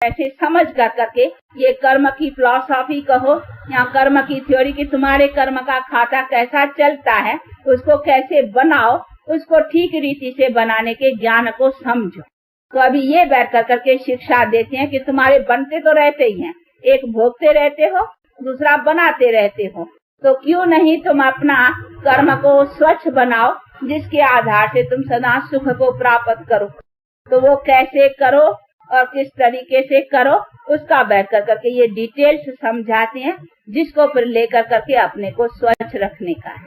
ऐसे समझ कर करके ये कर्म की फिलॉसफी कहो या कर्म की थ्योरी कि तुम्हारे कर्म का खाता कैसा चलता है, उसको कैसे बनाओ, उसको ठीक रीति से बनाने के ज्ञान को समझो। तो अभी ये बैठ कर करके शिक्षा देते हैं कि तुम्हारे बनते तो रहते ही हैं, एक भोगते रहते हो, दूसरा बनाते रहते हो, तो क्यों नहीं तुम अपना कर्म को स्वच्छ बनाओ जिसके आधार से तुम सदा सुख को प्राप्त करो। तो वो कैसे करो और किस तरीके से करो उसका बैठ कर करके ये डिटेल्स समझाते हैं, जिसको फिर लेकर करके अपने को स्वच्छ रखने का है।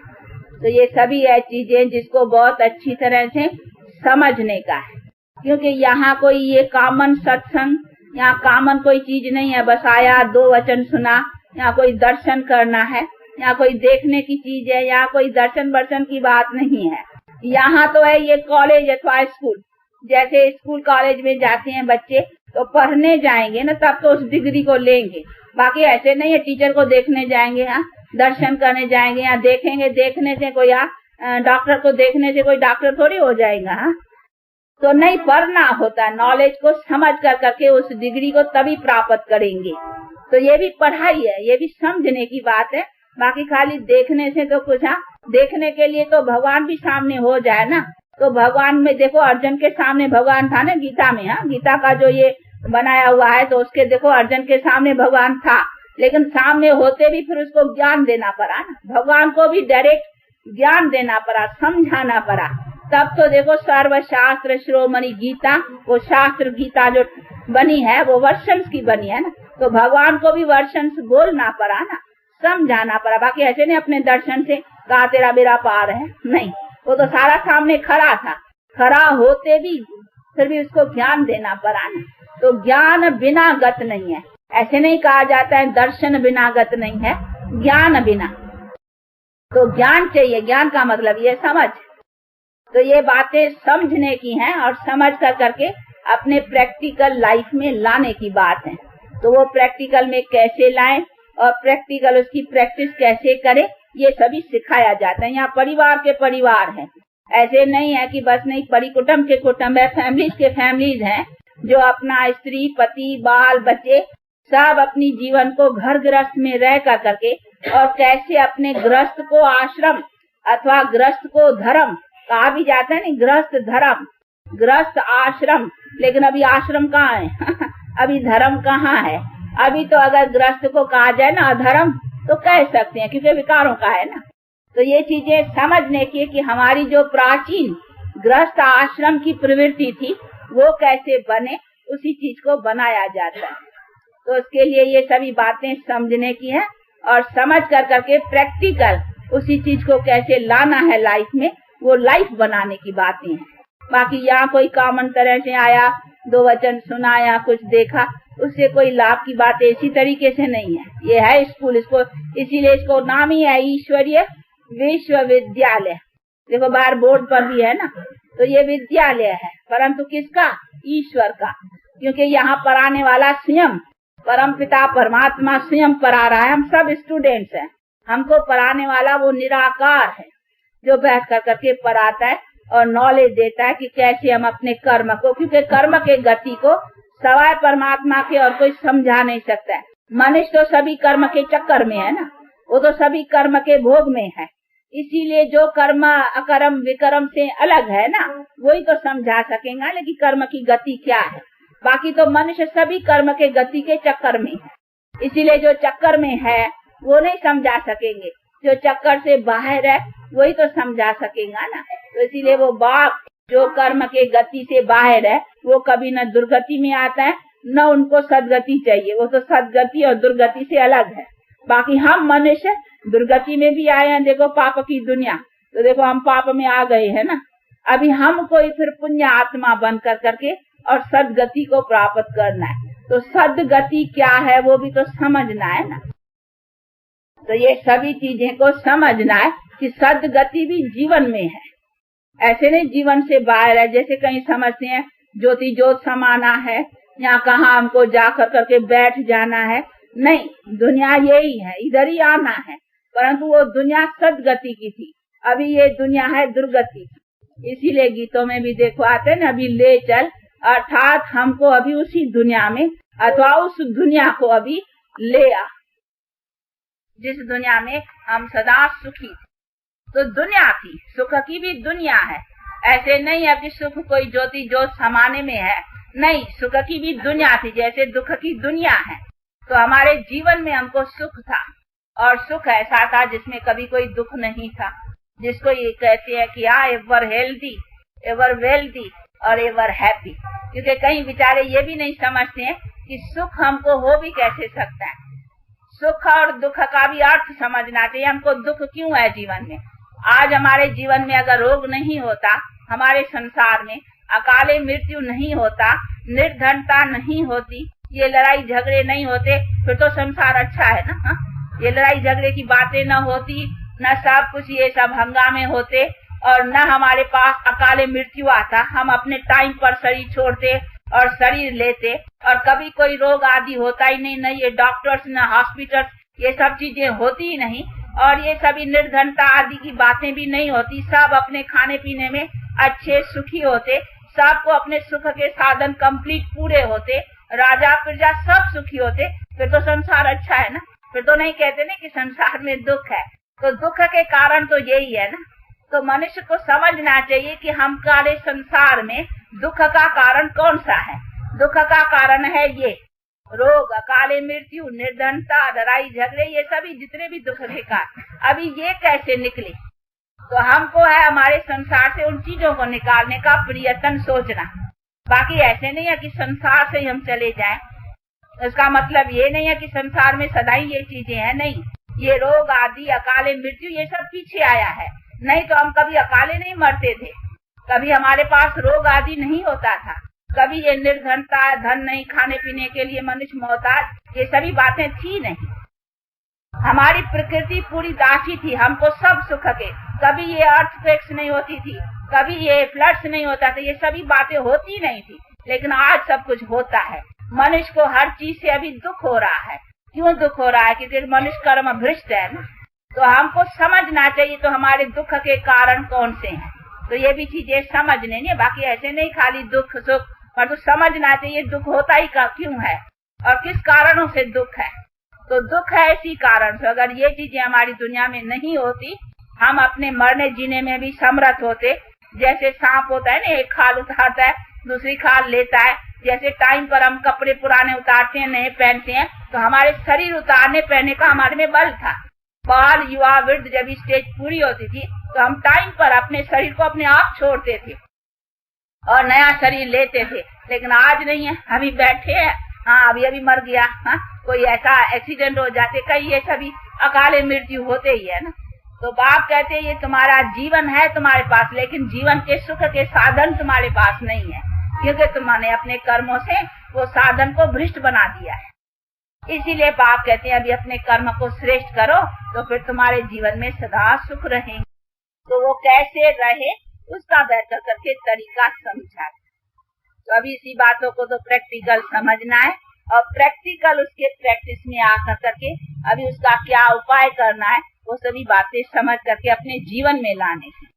तो ये सभी है चीजें जिसको बहुत अच्छी तरह से समझने का है, क्योंकि यहाँ कोई ये कॉमन सत्संग, यहाँ कॉमन कोई चीज नहीं है, बस आया 2 वचन सुना, यहाँ कोई दर्शन करना है, यहाँ कोई देखने की चीज है, यहाँ कोई दर्शन वर्शन की बात नहीं है। यहाँ तो है ये कॉलेज अथवा स्कूल, जैसे स्कूल कॉलेज में जाते हैं बच्चे तो पढ़ने जाएंगे ना, तब तो उस डिग्री को लेंगे। बाकी ऐसे नहीं है टीचर को देखने जाएंगे, यहाँ दर्शन करने जाएंगे, यहाँ देखेंगे, देखने से कोई डॉक्टर को देखने से कोई डॉक्टर थोड़ी हो जाएगा। हाँ, तो नहीं, पढ़ना होता है, नॉलेज को समझ कर करके उस डिग्री को तभी प्राप्त करेंगे। तो ये भी पढ़ाई है, ये भी समझने की बात है। बाकी खाली देखने से तो कुछ, देखने के लिए तो भगवान भी सामने हो जाए ना। तो भगवान में देखो, अर्जुन के सामने भगवान था ना गीता में। हाँ, गीता का जो ये बनाया हुआ है तो उसके देखो अर्जुन के सामने भगवान था, लेकिन सामने होते भी फिर उसको ज्ञान देना पड़ा ना, भगवान को भी डायरेक्ट ज्ञान देना पड़ा, समझाना पड़ा। तब तो देखो सर्वशास्त्र शिरोमणि गीता, वो शास्त्र गीता जो बनी है वो वर्षन्स की बनी है ना, तो भगवान को भी वर्षन्स बोलना पड़ा ना, समझाना पड़ा। बाकी ऐसे नहीं अपने दर्शन से कहा तेरा बेड़ा पार है, नहीं, वो तो सारा सामने खड़ा था, खड़ा होते भी फिर भी उसको ज्ञान देना पड़ा ना। तो ज्ञान बिना गत नहीं है, ऐसे नहीं कहा जाता है दर्शन बिना गत नहीं है, ज्ञान बिना। तो ज्ञान चाहिए, ज्ञान का मतलब ये समझ। तो ये बातें समझने की हैं और समझ कर करके अपने प्रैक्टिकल लाइफ में लाने की बात है। तो वो प्रैक्टिकल में कैसे लाएं और प्रैक्टिकल उसकी प्रैक्टिस कैसे करें, ये सभी सिखाया जाता है। यहाँ परिवार के परिवार हैं, ऐसे नहीं है कि बस नहीं, परिकुटुंब के कुटुंब है, फैमिलीज के फैमिलीज हैं, जो अपना स्त्री पति बाल बच्चे सब अपनी जीवन को घर गृहस्थ में रह कर करके और कैसे अपने गृहस्थ को आश्रम अथवा गृहस्थ को धर्म कहा भी जाता है, नहीं, गृहस्थ धर्म गृहस्थ आश्रम, लेकिन अभी आश्रम कहाँ है अभी धर्म कहाँ है। अभी तो अगर गृहस्थ को कहा जाए ना अधर्म तो कह सकते हैं, क्योंकि विकारों का है ना। तो ये चीजें समझने की कि हमारी जो प्राचीन गृहस्थ आश्रम की प्रवृत्ति थी वो कैसे बने, उसी चीज को बनाया जाता है। तो उसके लिए ये सभी बातें समझने की है और समझ कर करके प्रैक्टिकल उसी चीज को कैसे लाना है लाइफ में, वो लाइफ बनाने की बातें हैं। बाकी यहाँ कोई कॉमन तरह से आया, 2 वचन सुना या कुछ देखा, उससे कोई लाभ की बात इसी तरीके से नहीं है। ये है स्कूल, इसको इसीलिए इसको नाम ही है ईश्वरीय विश्वविद्यालय। देखो बाहर बोर्ड पर भी है ना, तो ये विद्यालय है, परंतु किसका? ईश्वर का, क्योंकि यहाँ पढ़ाने वाला स्वयं परम पिता परमात्मा स्वयं पढ़ा रहा है। हम सब स्टूडेंट्स हैं, हमको पढ़ाने वाला वो निराकार है जो बैठ कर करके पढ़ाता है और नॉलेज देता है कि कैसे हम अपने कर्म को, क्योंकि कर्म के गति को सवाय परमात्मा के और कोई समझा नहीं सकता है। मनुष्य तो सभी कर्म के चक्कर में है ना, वो तो सभी कर्म के भोग में है, इसीलिए जो कर्म अकर्म विकर्म से अलग है ना वही तो समझा सकेगा, लेकिन कर्म की गति क्या है। बाकी तो मनुष्य सभी कर्म के गति के चक्कर में है, इसीलिए जो चक्कर में है वो नहीं समझा सकेंगे, जो चक्कर से बाहर है वही तो समझा सकेगा ना। तो इसीलिए वो बाप जो कर्म के गति से बाहर है वो कभी न दुर्गति में आता है न उनको सदगति चाहिए, वो तो सदगति और दुर्गति से अलग है। बाकी हम मनुष्य दुर्गति में भी आए हैं, देखो पाप की दुनिया, तो देखो हम पाप में आ गए हैं ना। अभी हमको ही फिर पुण्य आत्मा बन कर करके और सदगति को प्राप्त करना है, तो सदगति क्या है वो भी तो समझना है ना। तो ये सभी चीजें को समझना है कि सदगति भी जीवन में है, ऐसे नहीं जीवन से बाहर है। जैसे कहीं समझते हैं ज्योति ज्योत समाना है, यहाँ कहाँ हमको जाकर करके बैठ जाना है, नहीं, दुनिया यही है, इधर ही आना है। परंतु वो दुनिया सदगति की थी, अभी ये दुनिया है दुर्गति की। इसीलिए गीतों में भी देखो आते हैं ना, अभी ले चल, अर्थात हमको अभी उसी दुनिया में अथवा उस दुनिया को अभी ले आ जिस दुनिया में हम सदा सुखी थे। तो दुनिया थी, सुख की भी दुनिया है। ऐसे नहीं है कि सुख कोई ज्योति जोत समाने में है, नहीं, सुख की भी दुनिया थी जैसे दुख की दुनिया है। तो हमारे जीवन में हमको सुख था, और सुख ऐसा था जिसमें कभी कोई दुख नहीं था, जिसको ये कहते हैं कि एवर हेल्दी, एवर वेल्दी और एवर हैप्पी। क्योंकि कई बेचारे ये भी नहीं समझते हैं कि सुख हमको हो भी कैसे सकता है। सुख और दुख का भी अर्थ समझना चाहिए, हमको दुख क्यों है जीवन में। आज हमारे जीवन में अगर रोग नहीं होता, हमारे संसार में अकाले मृत्यु नहीं होता, निर्धनता नहीं होती, ये लड़ाई झगड़े नहीं होते, फिर तो संसार अच्छा है ना। हा? ये लड़ाई झगड़े की बातें न होती, न सब कुछ ये सब हंगामे होते, और न हमारे पास अकाले मृत्यु आता। हम अपने टाइम पर शरीर छोड़ते और शरीर लेते, और कभी कोई रोग आदि होता ही नहीं, न ये डॉक्टर्स न हॉस्पिटल, ये सब चीजें होती ही नहीं, और ये सभी निर्धनता आदि की बातें भी नहीं होती। सब अपने खाने पीने में अच्छे सुखी होते, सबको अपने सुख के साधन कंप्लीट पूरे होते, राजा प्रजा सब सुखी होते, फिर तो संसार अच्छा है ना। फिर तो नहीं कहते ना कि संसार में दुख है। तो दुख के कारण तो यही है ना। तो मनुष्य को समझना चाहिए कि हम काले संसार में दुख का कारण कौन सा है। दुख का कारण है ये रोग, अकाले मृत्यु, निर्धनता, लड़ाई झगड़े, ये सभी जितने भी दुख के कारण। अभी ये कैसे निकले? तो हमको है हमारे संसार से उन चीजों को निकालने का प्रयत्न सोचना। बाकी ऐसे नहीं है कि संसार से हम चले जाएं। इसका मतलब ये नहीं है कि संसार में सदा ही ये चीजें हैं, नहीं। ये रोग आदि, अकाले मृत्यु, ये सब पीछे आया है। नहीं तो हम कभी अकाले नहीं मरते थे, कभी हमारे पास रोग आदि नहीं होता था, कभी ये निर्धनता, धन नहीं, खाने पीने के लिए मनुष्य मोहताज, ये सभी बातें थी नहीं। हमारी प्रकृति पूरी दासी थी, हमको सब सुख के। कभी ये अर्थक्वेक्स नहीं होती थी, कभी ये फ्लड्स नहीं होता था, ये सभी बातें होती नहीं थी। लेकिन आज सब कुछ होता है। मनुष्य को हर चीज से अभी दुख हो रहा है। क्यों दुख हो रहा है? क्योंकि मनुष्य कर्म भ्रष्ट है ना। तो हमको समझना चाहिए तो हमारे दुख के कारण कौन से हैं। तो ये भी चीजें समझने नहीं, बाकी ऐसे नहीं खाली दुख सुख, पर तो समझना चाहिए दुख होता ही क्यों है और किस कारणों से दुख है। तो दुख है इसी कारण से। अगर ये चीजें हमारी दुनिया में नहीं होती, हम अपने मरने जीने में भी समर्थ होते। जैसे सांप होता है ना, एक खाल उतारता है, दूसरी खाल लेता है। जैसे टाइम पर हम कपड़े पुराने उतारते हैं, नए पहनते हैं, तो हमारे शरीर उतारने पहनने का हमारे में बल था। बाल, युवा, वृद्ध जब स्टेज पूरी होती थी तो हम टाइम पर अपने शरीर को अपने आप छोड़ते थे और नया शरीर लेते थे। लेकिन आज नहीं है, अभी बैठे हैं, हाँ अभी अभी मर गया, हाँ कोई ऐसा एक्सीडेंट हो जाते, कई ये सभी अकाले मृत्यु होते ही है ना। तो बाप कहते हैं ये तुम्हारा जीवन है तुम्हारे पास, लेकिन जीवन के सुख के साधन तुम्हारे पास नहीं है, क्योंकि तुमने अपने कर्मों से वो साधन को भ्रष्ट बना दिया है। इसीलिए बाप कहते हैं अभी अपने कर्म को श्रेष्ठ करो, तो फिर तुम्हारे जीवन में सदा सुख रहेंगे। तो वो कैसे रहे उसका बेहतर करके तरीका समझा। तो अभी इसी बातों को तो प्रैक्टिकल समझना है, और प्रैक्टिकल उसके प्रैक्टिस में आकर करके अभी उसका क्या उपाय करना है, वो सभी बातें समझ करके अपने जीवन में लाने हैं।